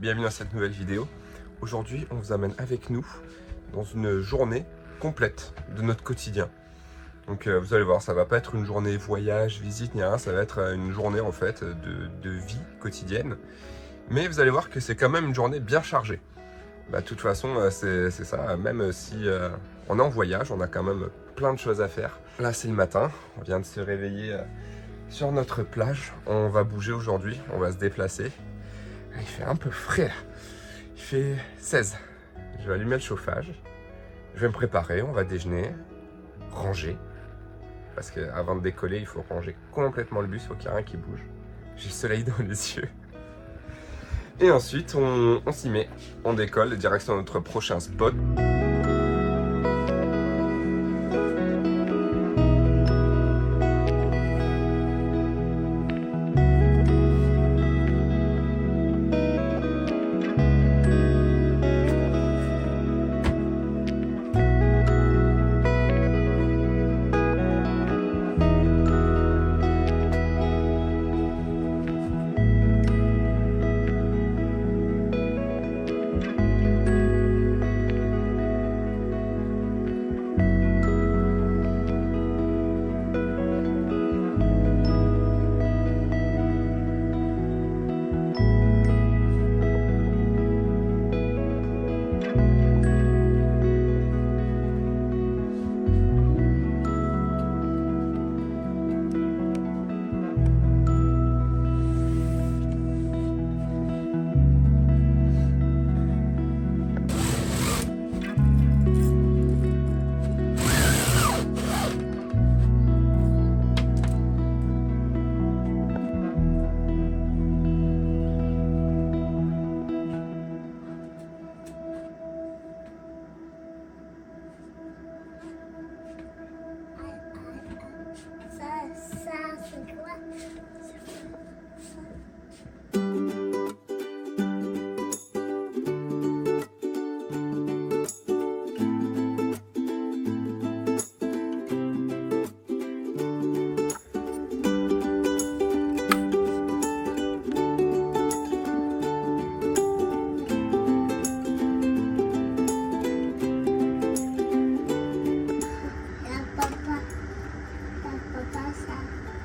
bienvenue dans cette nouvelle vidéo. Aujourd'hui, on vous amène avec nous dans une journée complète de notre quotidien. Donc vous allez voir, ça va pas être une journée voyage, visite, ni rien, ça va être une journée en fait de vie quotidienne. Mais vous allez voir que c'est quand même une journée bien chargée. De toute façon, c'est ça, même si on est en voyage, on a quand même plein de choses à faire. Là, c'est le matin, on vient de se réveiller sur notre plage. On va bouger aujourd'hui, on va se déplacer. Il fait un peu frais, il fait 16. Je vais allumer le chauffage, je vais me préparer, on va déjeuner, ranger. Parce qu'avant de décoller, il faut ranger complètement le bus, il faut qu'il n'y ait rien qui bouge. J'ai le soleil dans les yeux. Et ensuite, on s'y met, on décolle, direction de notre prochain spot.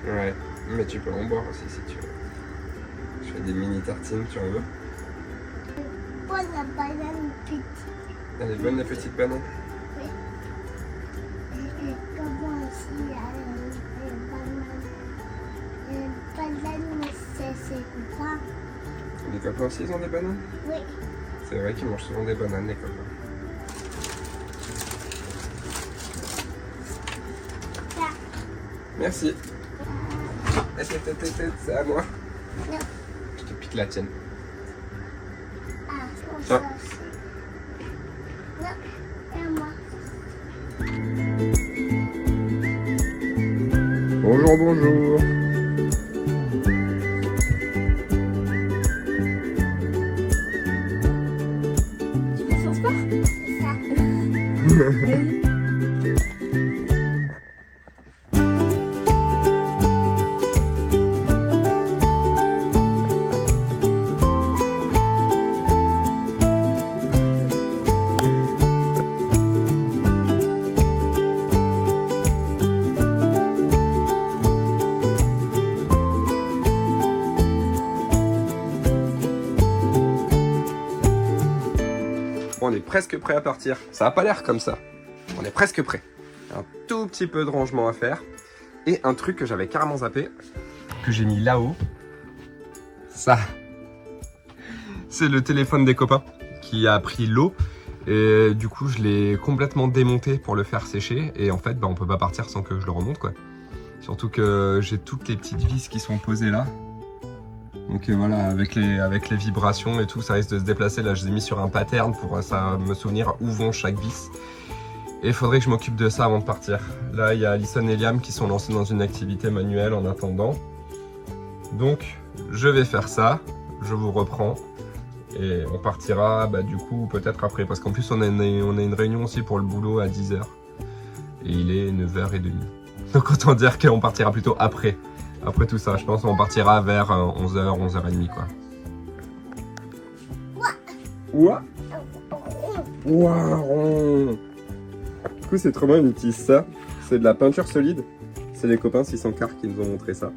Ouais, mais tu peux en boire aussi si tu veux. Je fais des mini tartines, tu en veux? Bonne la banane petite. Elle est bonne la petite banane? Oui. Et comment aussi les bananes, c'est quoi? Les copains aussi ils ont des bananes? Oui. C'est vrai qu'ils mangent souvent des bananes les copains. Ça. Merci. C'est à moi. Non. Je te pique la tienne. Ah, je Tiens. pense aussi. Non, c'est à moi. Bonjour, bonjour. Tu fais son sport? C'est ça. On est presque prêt à partir. Ça n'a pas l'air comme ça. On est presque prêt. Un tout petit peu de rangement à faire. Et un truc que j'avais carrément zappé, que j'ai mis là-haut. Ça. C'est le téléphone des copains qui a pris l'eau. Et du coup, je l'ai complètement démonté pour le faire sécher. Et en fait, on peut pas partir sans que je le remonte, quoi. Surtout que j'ai toutes les petites vis qui sont posées là. Donc voilà, avec les vibrations et tout, ça risque de se déplacer. Là, je les ai mis sur un pattern pour ça me souvenir où vont chaque vis. Et il faudrait que je m'occupe de ça avant de partir. Là, il y a Alison et Liam qui sont lancés dans une activité manuelle en attendant. Donc, je vais faire ça. Je vous reprends. Et on partira du coup peut-être après. Parce qu'en plus, on a une réunion aussi pour le boulot à 10h. Et il est 9h30. Donc autant dire qu'on partira plutôt après. Après tout ça, je pense qu'on partira vers 11h, 11h30 quoi. Ouah. Ouah, rond. Du coup, c'est trop bien, ils utilisent ça. C'est de la peinture solide. C'est les copains 600 Car qui nous ont montré ça.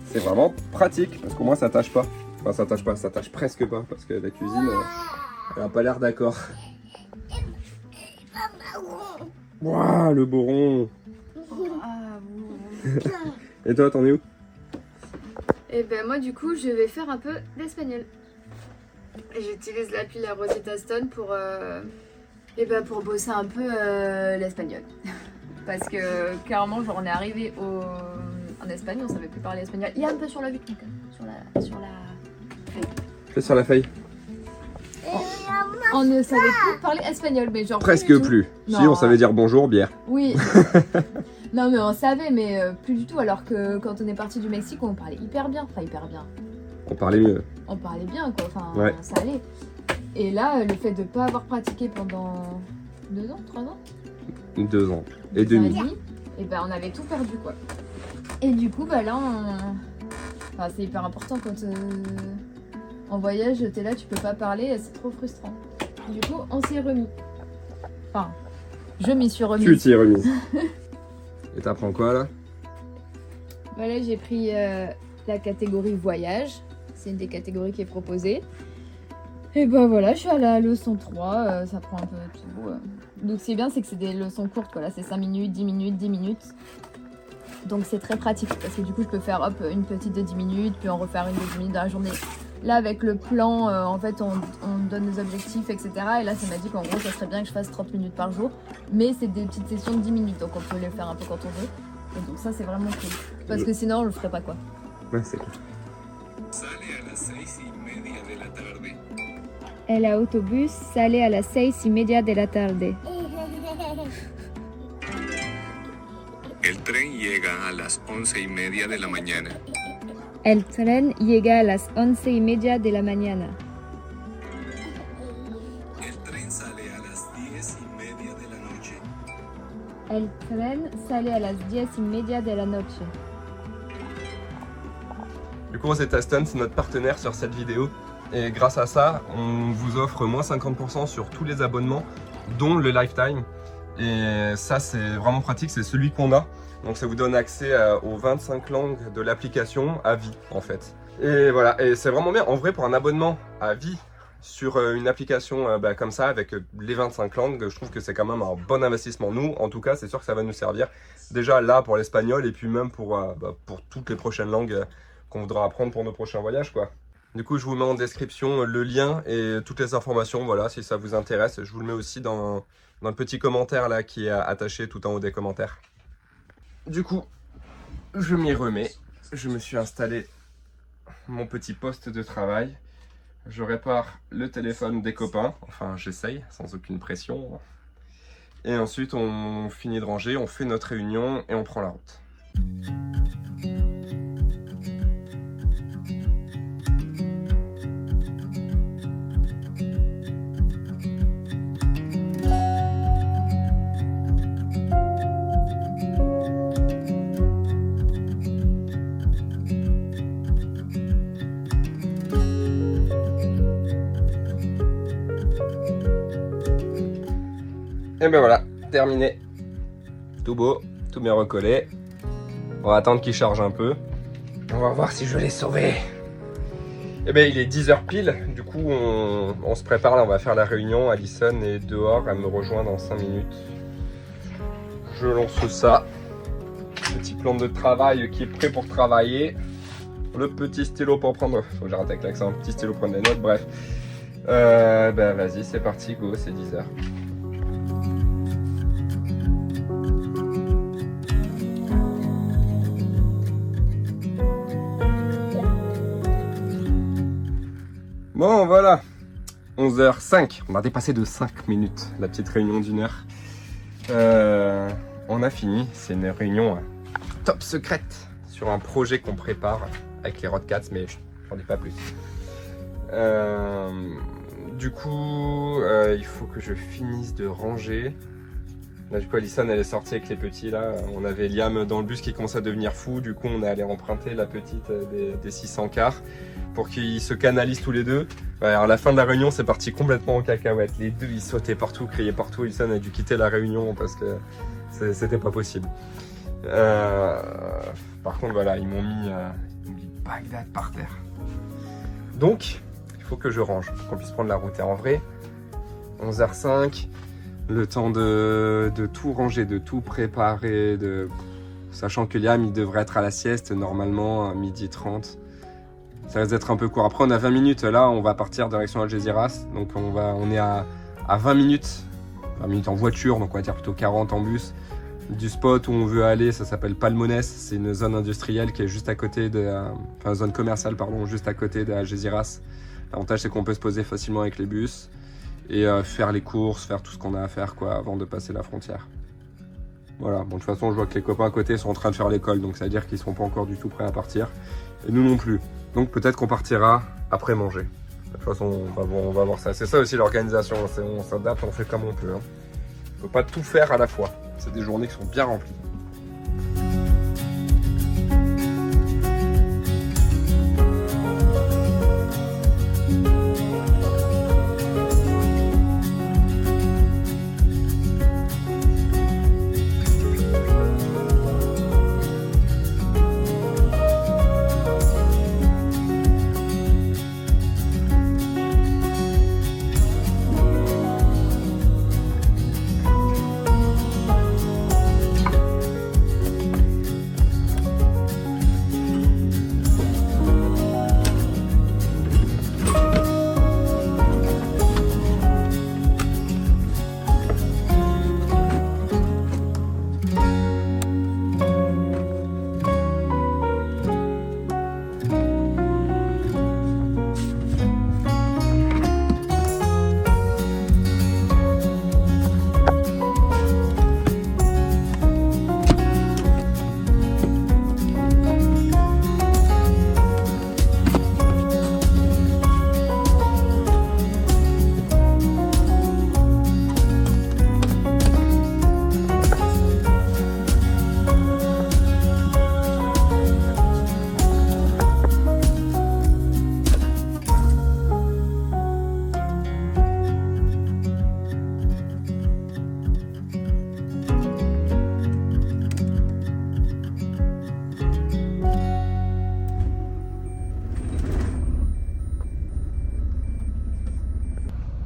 C'est vraiment pratique parce qu'au moins ça tâche pas. Enfin, ça tâche pas, ça tâche presque pas parce que la cuisine, elle a pas l'air d'accord. Ouah, le beau rond. Et toi, t'en es où? Et ben moi du coup je vais faire un peu d'espagnol. J'utilise l'appli la Rosetta Stone pour bosser un peu l'espagnol. Parce que clairement genre on est arrivé en Espagne, on savait plus parler espagnol. Il y a un peu sur la vitre, donc, sur la feuille. Fais sur la feuille. On ne savait plus parler espagnol, mais genre Presque plus. Non, Si, on savait dire bonjour, bière. Oui. Non mais on savait, mais plus du tout. Alors que quand on est parti du Mexique, on parlait hyper bien. Enfin hyper bien. On parlait mieux. On parlait bien quoi. Enfin Ouais. ça allait. Et là, le fait de pas avoir pratiqué pendant 2 ans, 3 ans, 2 ans et 2 ans demi. et ben on avait tout perdu quoi. Et du coup bah là enfin, c'est hyper important quand en voyage t'es là, tu peux pas parler, c'est trop frustrant. Du coup on s'y est remis. Enfin, je m'y suis remise. Tu t'y es remise. Et t'apprends quoi là? Bah là j'ai pris la catégorie voyage. C'est une des catégories qui est proposée. Et bah voilà, je suis à la leçon 3, ça prend un peu tout. Donc ce qui est bien, c'est que c'est des leçons courtes, voilà, c'est 5 minutes, 10 minutes, 10 minutes. Donc c'est très pratique, parce que du coup je peux faire hop, une petite de 10 minutes, puis en refaire une de 10 minutes dans la journée. Là avec le plan, en fait on donne des objectifs, etc. Et là ça m'a dit qu'en gros ça serait bien que je fasse 30 minutes par jour. Mais c'est des petites sessions de 10 minutes, donc on peut les faire un peu quand on veut. Et donc ça c'est vraiment cool. Parce que sinon on le ferait pas quoi. Ouais, c'est cool. El autobús sale a las 6:30 de la tarde. El tren llega a las 11:30 de la mañana. El tren llega a las 11:30 de la mañana. El tren sale a las 10:30 de la noche. El tren sale a las 10:30 de la noche. Du coup, Rosetta Stone, c'est notre partenaire sur cette vidéo. Et grâce à ça, on vous offre moins 50% sur tous les abonnements, dont le Lifetime. Et ça, c'est vraiment pratique, c'est celui qu'on a. Donc ça vous donne accès aux 25 langues de l'application à vie, en fait. Et voilà, et c'est vraiment bien. En vrai, pour un abonnement à vie sur une application comme ça, avec les 25 langues, je trouve que c'est quand même un bon investissement. Nous, en tout cas, c'est sûr que ça va nous servir. Déjà là, pour l'espagnol, et puis même pour toutes les prochaines langues qu'on voudra apprendre pour nos prochains voyages, quoi. Du coup, je vous mets en description le lien et toutes les informations, voilà, si ça vous intéresse. Je vous le mets aussi dans le petit commentaire là qui est attaché tout en haut des commentaires. Du coup, je m'y remets. Je me suis installé mon petit poste de travail. Je répare le téléphone des copains. Enfin, j'essaye, sans aucune pression. Et ensuite, on finit de ranger, on fait notre réunion et on prend la route. Et ben voilà, terminé. Tout beau, tout bien recollé. On va attendre qu'il charge un peu. On va voir si je l'ai sauvé. Et ben il est 10h pile, du coup on se prépare là, on va faire la réunion. Alison est dehors, elle me rejoint dans 5 minutes. Je lance ça. Petit plan de travail qui est prêt pour travailler. Le petit stylo pour prendre... Faut que j'arrête avec l'accent, un petit stylo pour prendre des notes, bref. Ben vas-y, c'est parti, go, c'est 10h. Bon voilà, 11h05, on a dépassé de 5 minutes la petite réunion d'1 heure. On a fini, c'est une réunion top secrète sur un projet qu'on prépare avec les Rodcats, mais j'en dis pas plus. Du coup, il faut que je finisse de ranger. Là, du coup, Alison, elle est sortie avec les petits là. On avait Liam dans le bus qui commençait à devenir fou, du coup on est allé emprunter la petite des 600 Car. pour qu'ils se canalisent tous les deux. Ouais, alors à la fin de la réunion, c'est parti complètement en cacahuète. Les deux, ils sautaient partout, criaient partout. Wilson a dû quitter la réunion parce que c'était pas possible. Par contre, voilà, ils m'ont mis Bagdad par terre. Donc, il faut que je range pour qu'on puisse prendre la route. Et en vrai, 11h05, le temps de tout ranger, de tout préparer, sachant que Liam, il devrait être à la sieste normalement à 12h30. Ça risque d'être un peu court. Après, on a 20 minutes. Là, on va partir direction Algeciras. Donc, on est à 20 minutes. 20 minutes en voiture, donc on va dire plutôt 40 en bus. Du spot où on veut aller, ça s'appelle Palmones. C'est une zone industrielle qui est juste à côté enfin, zone commerciale, pardon, juste à côté d'Algeciras. L'avantage, c'est qu'on peut se poser facilement avec les bus et faire les courses, faire tout ce qu'on a à faire, quoi, avant de passer la frontière. Voilà, bon, de toute façon, je vois que les copains à côté sont en train de faire l'école, donc ça veut dire qu'ils ne sont pas encore du tout prêts à partir. Et nous non plus. Donc peut-être qu'on partira après manger. De toute façon, on va voir ça. C'est ça aussi l'organisation, on s'adapte, on fait comme on peut. Hein. On ne peut pas tout faire à la fois. C'est des journées qui sont bien remplies.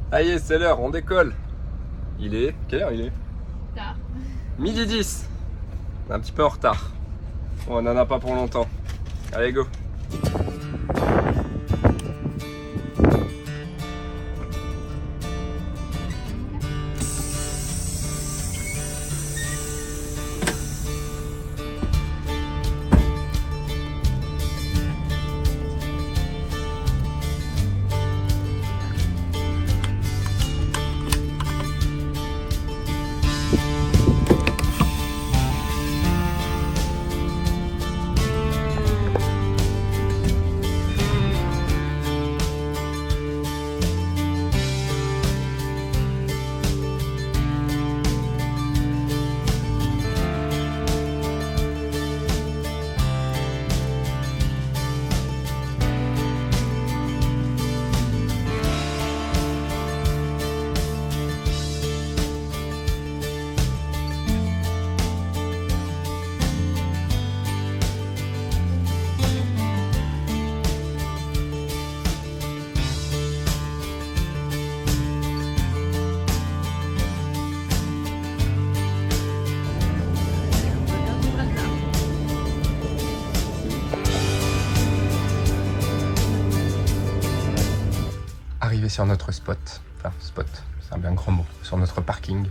Ah yes, c'est l'heure, on décolle. Il est... Quelle heure il est? Tard. 12h10. On est un petit peu en retard. Bon, on n'en a pas pour longtemps. Allez, go. Arrivé sur notre spot, enfin spot, c'est un bien grand mot, sur notre parking.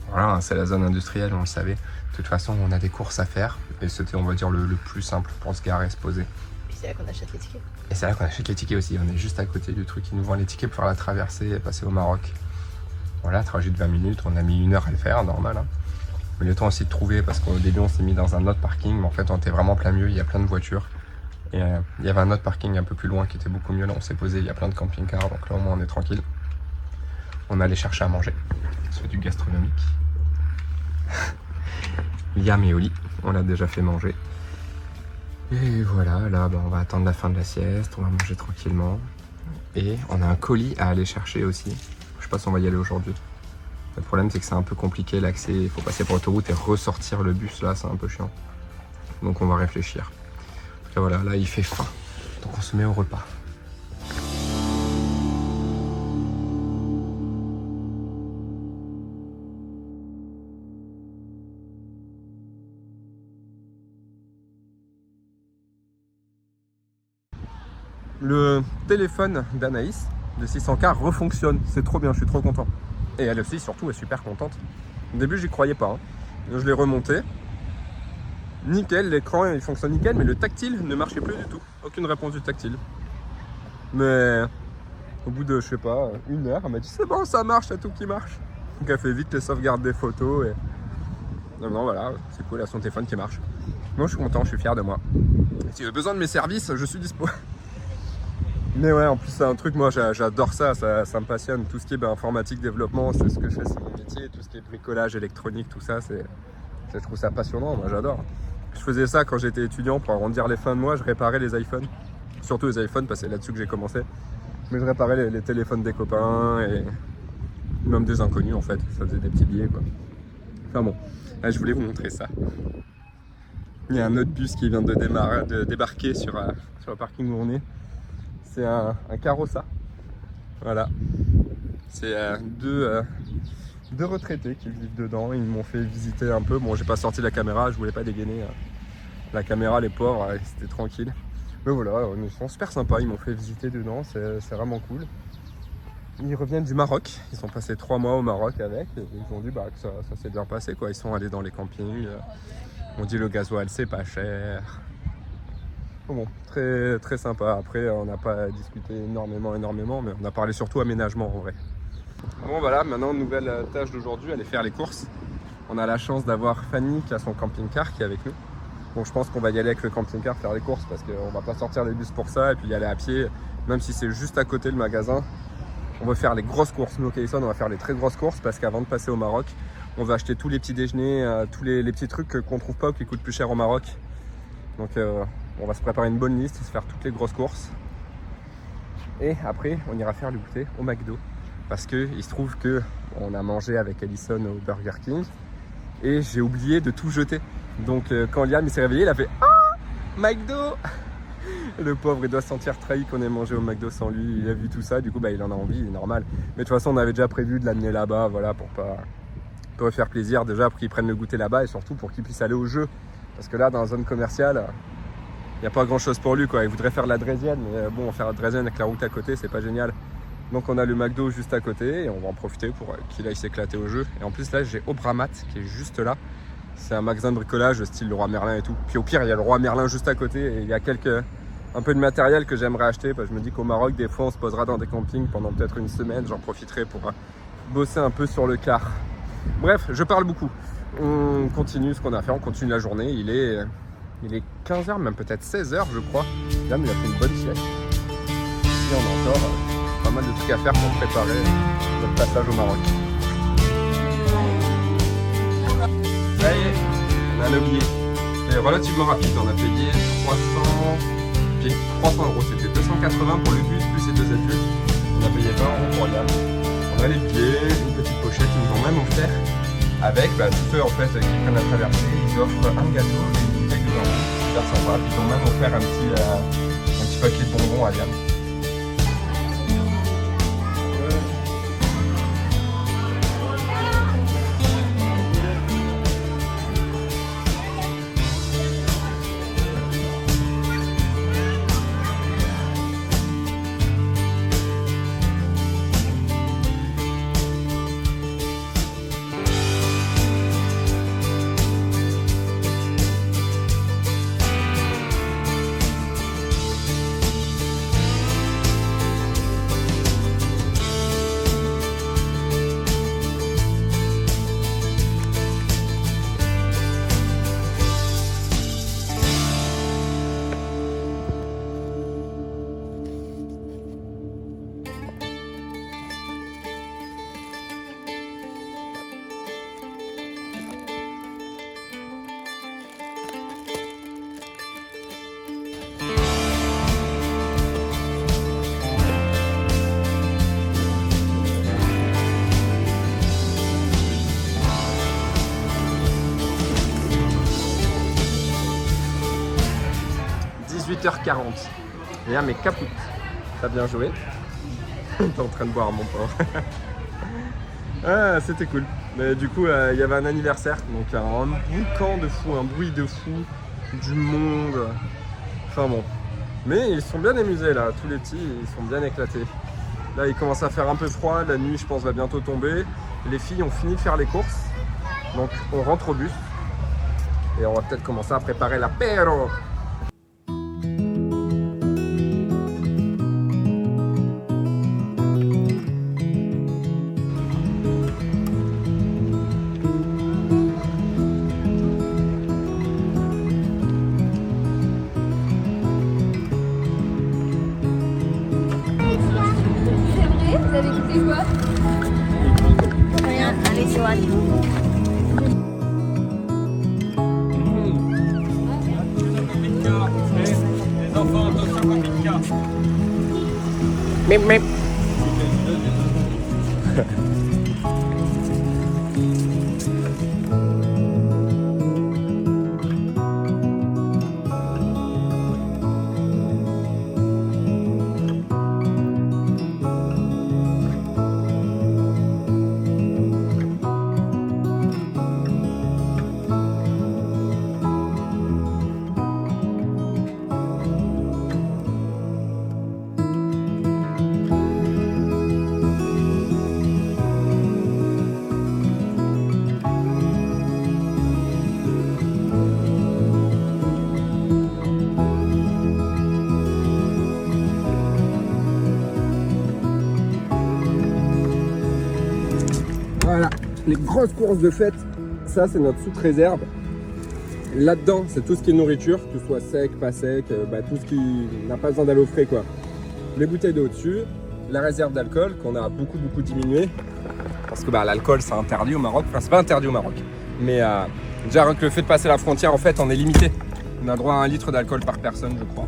Voilà, c'est la zone industrielle, on le savait. De toute façon, on a des courses à faire et c'était, on va dire, le plus simple pour se garer, se poser. Puis c'est là qu'on achète les tickets. Et c'est là qu'on achète les tickets aussi, on est juste à côté du truc qui nous vend les tickets pour faire la traversée et passer au Maroc. Voilà, trajet de 20 minutes, on a mis 1 heure à le faire, normal. Hein. Mais le temps aussi de trouver, parce qu'au début on s'est mis dans un autre parking, mais en fait on était vraiment plein milieu, il y a plein de voitures. Et il y avait un autre parking un peu plus loin qui était beaucoup mieux, là on s'est posé, il y a plein de camping-cars, donc là au moins on est tranquille. On allait chercher à manger, c'est du gastronomique. Liam et Oli, on l'a déjà fait manger. Et voilà, là on va attendre la fin de la sieste, on va manger tranquillement. Et on a un colis à aller chercher aussi. Je sais pas si on va y aller aujourd'hui. Le problème c'est que c'est un peu compliqué l'accès, il faut passer par l'autoroute et ressortir le bus là, c'est un peu chiant. Donc on va réfléchir. En tout cas voilà, là il fait faim. Donc on se met au repas. Le téléphone d'Anaïs de 600K refonctionne, c'est trop bien, je suis trop content. Et elle aussi surtout est super contente. Au début j'y croyais pas, hein. Je l'ai remonté. Nickel, l'écran il fonctionne nickel, mais le tactile ne marchait plus du tout. Aucune réponse du tactile. Mais au bout de, je sais pas, 1 heure, elle m'a dit c'est bon, ça marche, c'est tout qui marche. Donc elle fait vite les sauvegardes des photos et... Non, voilà, c'est cool, elle a son téléphone qui marche. Moi je suis content, je suis fier de moi. Si j'ai besoin de mes services, je suis dispo. Mais ouais, en plus c'est un truc, moi j'adore ça, ça me passionne. Tout ce qui est informatique, développement, c'est ce que je fais, c'est mon métier. Tout ce qui est bricolage, électronique, tout ça, je trouve ça passionnant, moi j'adore. Je faisais ça quand j'étais étudiant pour arrondir les fins de mois, je réparais les iPhones. Surtout les iPhones, parce que c'est là-dessus que j'ai commencé. Mais je réparais les téléphones des copains et même des inconnus en fait, ça faisait des petits billets quoi. Enfin bon, là je voulais vous montrer ça. Il y a un autre bus qui vient de débarquer sur le parking où on est. C'est un Carossa. Voilà. C'est deux retraités qui vivent dedans. Ils m'ont fait visiter un peu. Bon, j'ai pas sorti la caméra, je voulais pas dégainer la caméra, les pauvres, c'était tranquille. Mais voilà, ils sont super sympas. Ils m'ont fait visiter dedans, c'est vraiment cool. Ils reviennent du Maroc. Ils sont passés 3 mois au Maroc avec. Et ils ont dit que ça s'est bien passé, quoi. Ils sont allés dans les campings. On dit le gasoil, c'est pas cher. Bon, très, très sympa. Après, on n'a pas discuté énormément, mais on a parlé surtout aménagement en vrai. Bon voilà, maintenant nouvelle tâche d'aujourd'hui, aller faire les courses. On a la chance d'avoir Fanny qui a son camping-car qui est avec nous. Bon, je pense qu'on va y aller avec le camping-car faire les courses parce qu'on va pas sortir les bus pour ça et puis y aller à pied, même si c'est juste à côté le magasin. On va faire les grosses courses. Nous au Cayson, on va faire les très grosses courses parce qu'avant de passer au Maroc, on va acheter tous les petits déjeuners, tous les petits trucs qu'on trouve pas ou qui coûtent plus cher au Maroc. Donc on va se préparer une bonne liste, se faire toutes les grosses courses. Et après, on ira faire le goûter au McDo. Parce qu'il se trouve qu'on a mangé avec Allison au Burger King. Et j'ai oublié de tout jeter. Donc quand Liam s'est réveillé, il a fait « Ah, McDo !» Le pauvre, il doit se sentir trahi qu'on ait mangé au McDo sans lui. Il a vu tout ça, du coup il en a envie, il est normal. Mais de toute façon, on avait déjà prévu de l'amener là-bas, voilà, pour faire plaisir déjà, pour qu'il prenne le goûter là-bas et surtout pour qu'il puisse aller au jeu. Parce que là, dans la zone commerciale, il n'y a pas grand chose pour lui, quoi. Il voudrait faire la Drésienne, mais bon, faire la Drésienne avec la route à côté, c'est pas génial. Donc on a le McDo juste à côté et on va en profiter pour qu'il aille s'éclater au jeu. Et en plus là, j'ai Obramat qui est juste là. C'est un magasin de bricolage style le Roi Merlin et tout. Puis au pire, il y a le Roi Merlin juste à côté et il y a un peu de matériel que j'aimerais acheter. Parce que je me dis qu'au Maroc, des fois, on se posera dans des campings pendant peut-être une semaine. J'en profiterai pour bosser un peu sur le car. Bref, je parle beaucoup. On continue ce qu'on a fait, on continue la journée. Il est 15h, même peut-être 16h, je crois. Là, il a fait une bonne sieste. Et on a encore pas mal de trucs à faire pour préparer notre passage au Maroc. Ça y est, on a le billet. C'est relativement rapide, on a payé 300 €, c'était 280 pour le bus plus les 2 adultes. On a payé 20 € pour Liam. On a les billets, une petite pochette, ils nous ont même offert avec tous ceux en fait qui prennent la traversée, ils offrent un gâteau et une bouteille de vin, super sympa. Ils ont même offert un petit paquet de bonbons à Liam. 18h40. Et là, mes capoutes. T'as bien joué. T'es en train de boire, mon pauvre. Ah, c'était cool. Mais du coup, il y avait un anniversaire. Donc, un boucan de fou, un bruit de fou, du monde. Enfin bon. Mais ils sont bien amusés là. Tous les petits, ils sont bien éclatés. Là, il commence à faire un peu froid. La nuit, je pense, va bientôt tomber. Les filles ont fini de faire les courses. Donc, on rentre au bus. Et on va peut-être commencer à préparer l'apéro. Vous avez écouté quoi? Rien, allez, sur la Les enfants, attention, copine. Mip, mip. Voilà, les grosses courses de fête, ça c'est notre soute réserve. Là-dedans, c'est tout ce qui est nourriture, que ce soit sec, pas sec, tout ce qui n'a pas besoin d'aller au frais quoi. Les bouteilles d'eau au-dessus, la réserve d'alcool qu'on a beaucoup diminué. Parce que l'alcool c'est interdit au Maroc, enfin c'est pas interdit au Maroc. Mais déjà rien que le fait de passer la frontière en fait on est limité. On a droit à 1 litre d'alcool par personne je crois.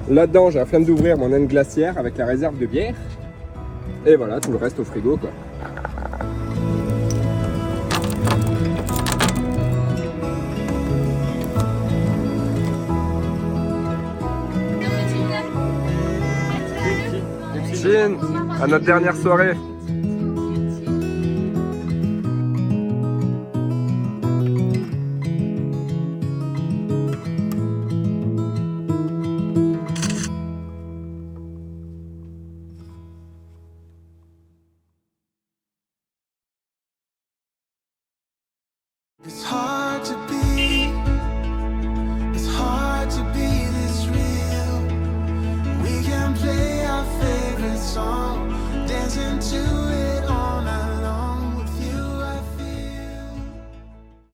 Là-dedans j'ai la flemme d'ouvrir mon naine glaciaire avec la réserve de bière. Et voilà, tout le reste au frigo quoi. Chin, à notre dernière soirée. It's hard to be this real. We can play our favorite song, dancing to